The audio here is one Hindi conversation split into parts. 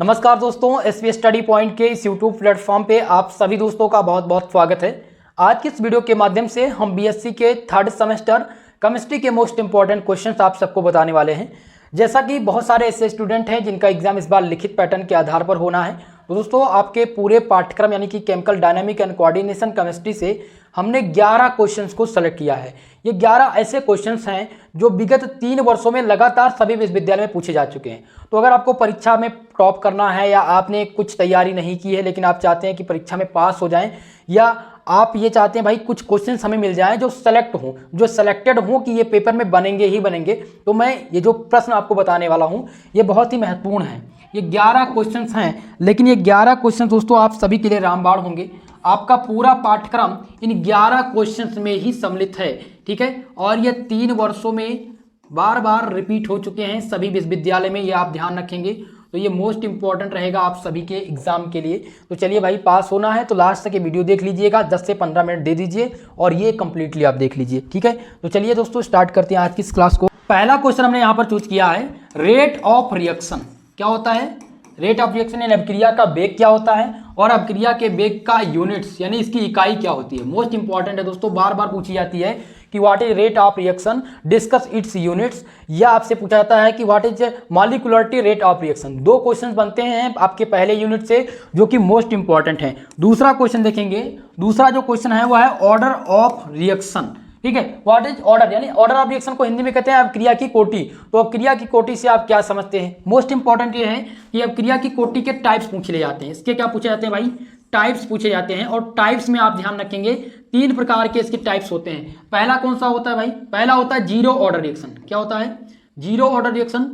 नमस्कार दोस्तों, एसवी स्टडी पॉइंट के इस यूट्यूब प्लेटफॉर्म पे आप सभी दोस्तों का बहुत बहुत स्वागत है। आज की इस वीडियो के माध्यम से हम बीएससी के थर्ड सेमेस्टर केमिस्ट्री के मोस्ट इंपॉर्टेंट क्वेश्चंस आप सबको बताने वाले हैं। जैसा कि बहुत सारे ऐसे स्टूडेंट हैं जिनका एग्जाम इस बार लिखित पैटर्न के आधार पर होना है, तो दोस्तों आपके पूरे पाठ्यक्रम यानी कि chemical dynamic and coordination chemistry से हमने 11 क्वेश्चंस को सेलेक्ट किया है। ये 11 ऐसे क्वेश्चंस हैं जो विगत 3 वर्षों में लगातार सभी विश्वविद्यालय में पूछे जा चुके हैं। तो अगर आपको परीक्षा में टॉप करना है या आपने कुछ तैयारी नहीं की है लेकिन आप चाहते हैं कि परीक्षा में पास हो जाएं, या आप ये चाहते हैं भाई कुछ क्वेश्चंस हमें मिल जाएं जो सेलेक्टेड हों कि ये पेपर में बनेंगे ही बनेंगे, तो मैं ये जो प्रश्न आपको बताने वाला हूँ ये बहुत ही महत्वपूर्ण है। ये 11 क्वेश्चंस हैं, लेकिन ये 11 क्वेश्चन दोस्तों आप सभी के लिए रामबाण होंगे। आपका पूरा पाठ्यक्रम इन 11 क्वेश्चंस में ही सम्मिलित है, ठीक है। और ये 3 वर्षों में बार बार रिपीट हो चुके हैं सभी विश्वविद्यालय में, ये आप ध्यान रखेंगे। तो ये मोस्ट इंपॉर्टेंट रहेगा आप सभी के एग्जाम के लिए। तो चलिए भाई, पास होना है तो लास्ट तक ये वीडियो देख लीजिएगा, 10 से 15 मिनट दे दीजिए और ये कंप्लीटली आप देख लीजिए, ठीक है। तो चलिए दोस्तों स्टार्ट करते हैं आज की इस क्लास को। पहला क्वेश्चन हमने यहाँ पर चूज किया है, रेट ऑफ रिएक्शन क्या होता है। रेट ऑफ रिएक्शन यानी अभिक्रिया का वेग क्या होता है और अभिक्रिया के वेग का यूनिट्स यानी इसकी इकाई क्या होती है। मोस्ट इंपॉर्टेंट है दोस्तों, बार बार पूछी जाती है कि what is rate of reaction, discuss it's units, या आपसे पूछा जाता है कि what is molecularity rate of reaction. 2 question बनते हैं आपके पहले यूनिट से जो कि मोस्ट इंपॉर्टेंट है। दूसरा क्वेश्चन देखेंगे, दूसरा जो क्वेश्चन है वो है ऑर्डर ऑफ रिएक्शन, ठीक है। व्हाट इज ऑर्डर यानी ऑर्डर ऑफ रिएक्शन को हिंदी में कहते हैं अभिक्रिया की कोटि। तो अभिक्रिया की कोटि से आप क्या समझते हैं। मोस्ट इंपॉर्टेंट ये है कि अभिक्रिया की कोटि के टाइप्स पूछे जाते हैं। इसके क्या पूछे जाते हैं भाई, टाइप्स पूछे जाते हैं। और टाइप्स में आप ध्यान रखेंगे 3 प्रकार के इसके टाइप्स होते हैं। पहला कौन सा होता है भाई, पहला होता है जीरो ऑर्डर रिएक्शन। क्या होता है, जीरो ऑर्डर रिएक्शन।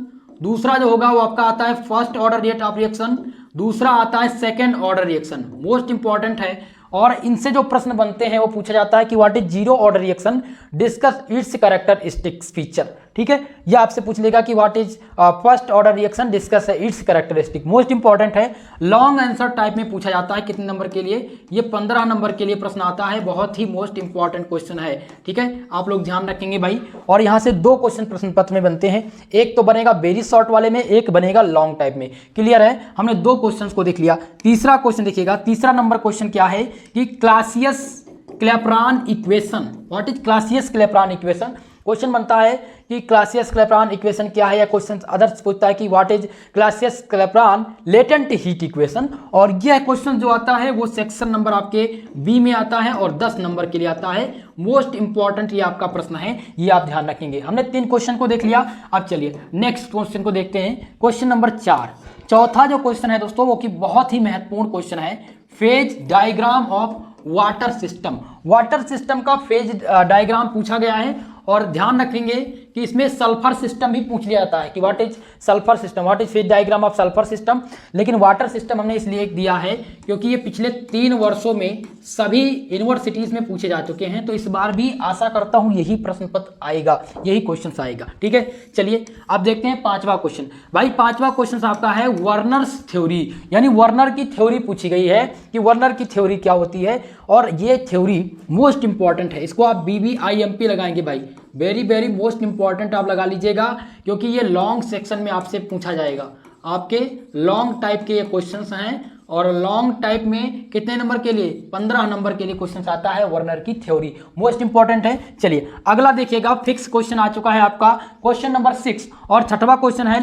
दूसरा जो होगा वो आपका आता है first order rate of reaction. दूसरा आता है second order reaction. Most important है और इनसे जो प्रश्न बनते हैं वो पूछा जाता है कि what is zero order reaction, discuss it's characteristics feature, ठीक है। या आपसे पूछ लेगा कि what is first order reaction, discuss it's characteristic. Most important है, लॉन्ग आंसर टाइप में पूछा जाता है। कितने नंबर के लिए, ये 15 नंबर के लिए प्रश्न आता है। बहुत ही मोस्ट इंपॉर्टेंट क्वेश्चन है, ठीक है। आप लोग ध्यान रखेंगे भाई। और यहाँ से 2 क्वेश्चन प्रश्न पत्र में बनते हैं, एक तो बनेगा वेरी शॉर्ट वाले में, एक बनेगा लॉन्ग टाइप में। क्लियर है, हमने 2 क्वेश्चन को देख लिया। तीसरा क्वेश्चन देखिएगा, तीसरा नंबर क्वेश्चन क्या है कि Clausius-Clapeyron equation. What is Clausius-Clapeyron equation. Question बनता है कि क्लासियस-क्लैपेरॉन इक्वेशन क्या है, या क्वेश्चन अदर्स पूछता है कि what is Clausius-Clapeyron latent heat equation. और यह क्वेश्चन जो आता है वो सेक्शन नंबर आपके बी में आता है और 10 नंबर के लिए आता है। मोस्ट इंपॉर्टेंट ये आपका प्रश्न है, ये आप ध्यान रखेंगे। हमने 3 क्वेश्चन को देख लिया। अब चलिए नेक्स्ट क्वेश्चन को देखते हैं, क्वेश्चन नंबर 4। चौथा जो क्वेश्चन है दोस्तों वो कि बहुत ही महत्वपूर्ण क्वेश्चन है, phase diagram of water system. Water system का फेज डायग्राम पूछा गया है। और ध्यान रखेंगे कि इसमें सल्फर सिस्टम भी पूछ लिया जाता है कि what is sulphur system, what is phase diagram of sulphur system. लेकिन वाटर सिस्टम हमने इसलिए दिया है क्योंकि ये पिछले 3 वर्षों में सभी यूनिवर्सिटीज में पूछे जा चुके हैं। तो इस बार भी आशा करता हूं यही प्रश्न पत्र आएगा, यही क्वेश्चन आएगा, ठीक है। चलिए अब देखते हैं 5वां क्वेश्चन। भाई 5वां क्वेश्चन आपका है वर्नर्स थ्योरी, यानी वर्नर की थ्योरी पूछी गई है कि वर्नर की थ्योरी क्या होती है। और ये थ्योरी मोस्ट इंपॉर्टेंट है, इसको आप BBIMP लगाएंगे भाई, वेरी वेरी मोस्ट इंपॉर्टेंट आप लगा लीजिएगा, क्योंकि ये लॉन्ग सेक्शन में आपसे पूछा जाएगा। आपके लॉन्ग टाइप के ये क्वेश्चंस हैं और लॉन्ग टाइप में कितने नंबर के लिए, 15 नंबर के लिए क्वेश्चन आता है वर्नर की थ्योरी। मोस्ट इंपॉर्टेंट है। चलिए अगला देखिएगा, फिक्स क्वेश्चन आ चुका है आपका, क्वेश्चन नंबर 6। और 6वां क्वेश्चन है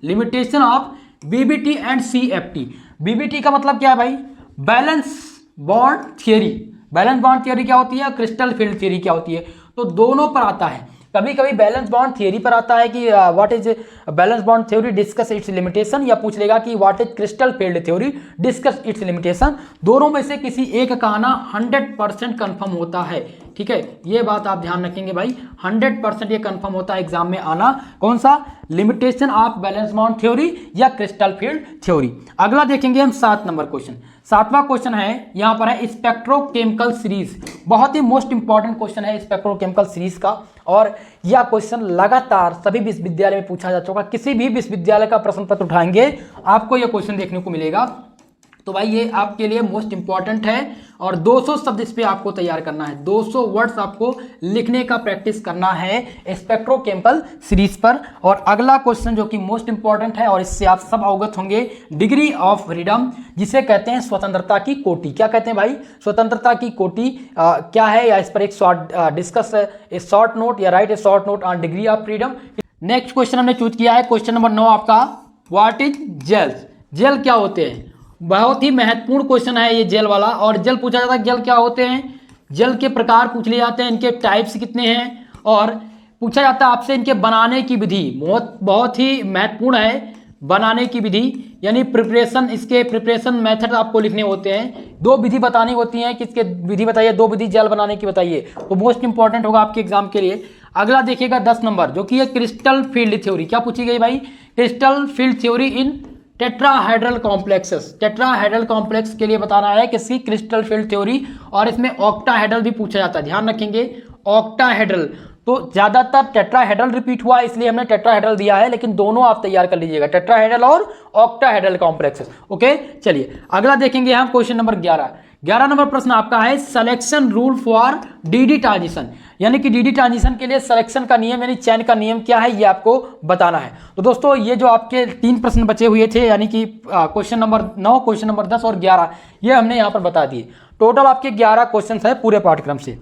limitation of BBT and CFT। BBT का मतलब क्या है भाई, valence bond theory. Valence bond theory क्या होती है, क्रिस्टल फील्ड थियरी क्या होती है। तो दोनों पर आता है, कभी कभी बैलेंस बॉन्ड थियरी पर आता है कि what is valence bond theory, discuss it's limitation, या पूछ लेगा कि what is crystal field theory, discuss it's limitation. दोनों में से किसी एक का आना 100% कंफर्म होता है, ठीक है। ये बात आप ध्यान रखेंगे भाई, 100% ये कंफर्म होता है एग्जाम में आना। कौन सा, limitation of valence bond theory या क्रिस्टल फील्ड थ्योरी। अगला देखेंगे हम 7 नंबर क्वेश्चन। 7वां क्वेश्चन है, यहां पर है स्पेक्ट्रोकेमिकल सीरीज। बहुत ही मोस्ट इंपॉर्टेंट क्वेश्चन है स्पेक्ट्रोकेमिकल सीरीज का। और यह क्वेश्चन लगातार सभी विश्वविद्यालय में पूछा जा चुका। किसी भी विश्वविद्यालय का प्रश्न पत्र उठाएंगे आपको यह क्वेश्चन देखने को मिलेगा। तो भाई ये आपके लिए मोस्ट इंपॉर्टेंट है और 200 शब्द इस पे आपको तैयार करना है, 200 वर्ड्स आपको लिखने का प्रैक्टिस करना है स्पेक्ट्रोकेमिकल सीरीज पर। और अगला क्वेश्चन जो कि मोस्ट इंपॉर्टेंट है और इससे आप सब अवगत होंगे, डिग्री ऑफ फ्रीडम, जिसे कहते हैं स्वतंत्रता की कोटि। क्या कहते हैं भाई? स्वतंत्रता की कोटि क्या है, या इस पर एक short discuss a short note या write a short note on degree of freedom. Next question हमने चूज किया है क्वेश्चन नंबर 9 आपका, व्हाट इज जेल्स? जेल क्या होते हैं? बहुत ही महत्वपूर्ण क्वेश्चन है ये जेल वाला। और जेल पूछा जाता है जेल क्या होते हैं, जेल के प्रकार पूछ लिए जाते हैं, इनके टाइप्स कितने हैं, और पूछा जाता है आपसे इनके बनाने की विधि। बहुत ही महत्वपूर्ण है बनाने की विधि, यानी प्रिपरेशन, इसके प्रिपरेशन मेथड आपको लिखने होते हैं। 2 विधि बतानी होती हैं, किसके विधि बताइए, 2 विधि जेल बनाने की बताइए, तो मोस्ट इंपॉर्टेंट होगा आपके एग्जाम के लिए। अगला देखिएगा 10 नंबर, जो कि है क्रिस्टल फील्ड थ्योरी। क्या पूछी गई भाई? क्रिस्टल फील्ड थ्योरी इन टेट्राहेड्रल कॉम्प्लेक्सेस। टेट्राहेड्रल कॉम्प्लेक्स के लिए बताना है किसकी? Crystal field theory. और इसमें ऑक्टाहेड्रल भी पूछा जाता है, ध्यान रखेंगे ऑक्टाहेड्रल। तो ज्यादातर टेट्राहेड्रल रिपीट हुआ इसलिए हमने टेट्राहेड्रल दिया है, लेकिन दोनों आप तैयार कर लीजिएगा, टेट्राहेड्रल और ऑक्टाहेड्रल कॉम्प्लेक्सेस। ओके, चलिए अगला देखेंगे हम क्वेश्चन नंबर 11 नंबर प्रश्न आपका है selection rule for DD transition, यानी कि डीडी ट्रांजिशन के लिए सिलेक्शन का नियम यानी चयन का नियम क्या है, ये आपको बताना है। तो दोस्तों ये जो आपके 3 प्रश्न बचे हुए थे, यानी कि क्वेश्चन नंबर 9, क्वेश्चन नंबर 10 और 11, ये हमने यहाँ पर बता दिए। टोटल आपके 11 क्वेश्चन है पूरे पाठ्यक्रम से।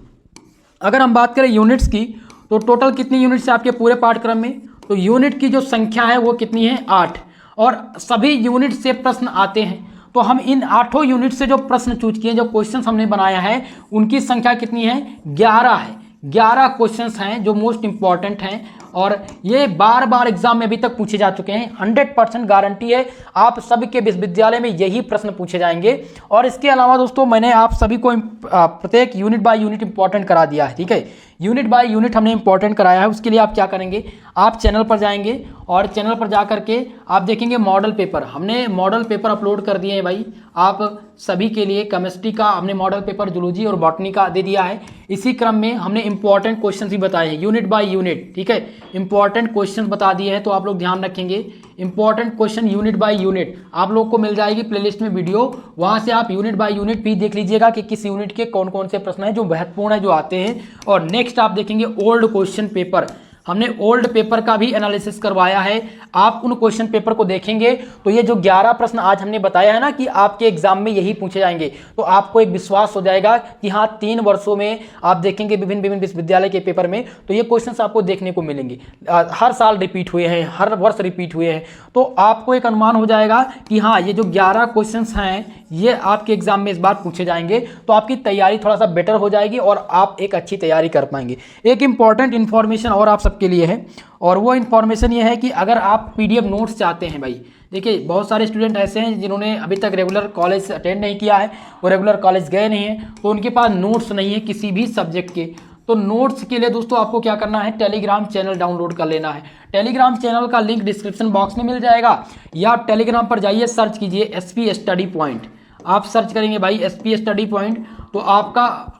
अगर हम बात करें यूनिट्स की, तो टोटल कितनी यूनिट्स है आपके पूरे पाठ्यक्रम में? तो यूनिट की जो संख्या है वो कितनी है? 8। और सभी यूनिट से प्रश्न आते हैं, तो हम इन 8 यूनिट से जो प्रश्न चूज किए, जो क्वेश्चन हमने बनाया है, उनकी संख्या कितनी है? 11 है। 11 क्वेश्चंस हैं जो मोस्ट इंपॉर्टेंट हैं और ये बार बार एग्जाम में अभी तक पूछे जा चुके हैं। 100% गारंटी है आप सभी के विश्वविद्यालय में यही प्रश्न पूछे जाएंगे। और इसके अलावा दोस्तों मैंने आप सभी को प्रत्येक यूनिट बाय यूनिट इंपॉर्टेंट करा दिया है, ठीक है। यूनिट बाय यूनिट हमने इंपॉर्टेंट कराया है। उसके लिए आप क्या करेंगे, आप चैनल पर जाएंगे और चैनल पर जा करके आप देखेंगे मॉडल पेपर, हमने मॉडल पेपर अपलोड कर दिए हैं भाई आप सभी के लिए। केमिस्ट्री का हमने मॉडल पेपर, जूलॉजी और बॉटनी का दे दिया है। इसी क्रम में हमने इंपॉर्टेंट क्वेश्चन भी बताए हैं यूनिट बाय यूनिट, ठीक है। इंपॉर्टेंट क्वेश्चन बता दिए हैं, तो आप लोग ध्यान रखेंगे। Important question unit by unit आप लोग को मिल जाएगी प्लेलिस्ट में वीडियो, वहां से आप यूनिट बाय यूनिट भी देख लीजिएगा कि किस यूनिट के कौन कौन से प्रश्न हैं जो महत्वपूर्ण है, जो आते हैं। और नेक्स्ट आप देखेंगे ओल्ड क्वेश्चन पेपर, हमने ओल्ड पेपर का भी एनालिसिस करवाया है। आप उन क्वेश्चन पेपर को देखेंगे तो ये जो 11 प्रश्न आज हमने बताया है ना कि आपके एग्जाम में यही पूछे जाएंगे, तो आपको एक विश्वास हो जाएगा कि हाँ 3 वर्षों में आप देखेंगे विभिन्न विभिन्न विश्वविद्यालय के पेपर में तो ये क्वेश्चंस आपको देखने को मिलेंगे। हर साल रिपीट हुए हैं, हर वर्ष रिपीट हुए हैं, तो आपको एक अनुमान हो जाएगा कि हाँ ये जो 11 क्वेश्चन हैं ये आपके एग्जाम में इस बार पूछे जाएंगे, तो आपकी तैयारी थोड़ा सा बेटर हो जाएगी और आप एक अच्छी तैयारी कर पाएंगे। एक इंपॉर्टेंट इन्फॉर्मेशन और आप सबके लिए है, और वो इन्फॉर्मेशन ये है कि अगर आप PDF नोट्स चाहते हैं भाई, देखिए बहुत सारे स्टूडेंट ऐसे हैं जिन्होंने अभी तक रेगुलर कॉलेज अटेंड नहीं किया है, वो रेगुलर कॉलेज गए नहीं हैं, तो उनके पास नोट्स नहीं है किसी भी सब्जेक्ट के। तो नोट्स के लिए दोस्तों आपको क्या करना है, टेलीग्राम चैनल डाउनलोड कर लेना है। टेलीग्राम चैनल का लिंक डिस्क्रिप्शन बॉक्स में मिल जाएगा, या आप टेलीग्राम पर जाइए, सर्च कीजिए SP स्टडी पॉइंट। आप सर्च करेंगे भाई SP स्टडी पॉइंट, तो आपका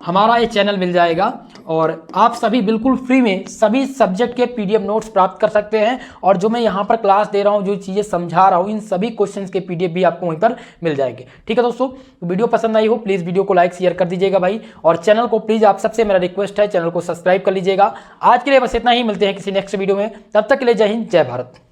हमारा ये चैनल मिल जाएगा और आप सभी बिल्कुल फ्री में सभी सब्जेक्ट के PDF नोट्स प्राप्त कर सकते हैं। और जो मैं यहाँ पर क्लास दे रहा हूँ, जो चीज़ें समझा रहा हूँ, इन सभी क्वेश्चंस के PDF भी आपको वहीं पर मिल जाएंगे। ठीक है दोस्तों, तो वीडियो पसंद आई हो प्लीज़ वीडियो को लाइक शेयर कर दीजिएगा भाई, और चैनल को प्लीज़ आप सबसे मेरा रिक्वेस्ट है चैनल को सब्सक्राइब कर लीजिएगा। आज के लिए बस इतना ही, मिलते हैं किसी नेक्स्ट वीडियो में, तब तक के लिए जय हिंद जय भारत।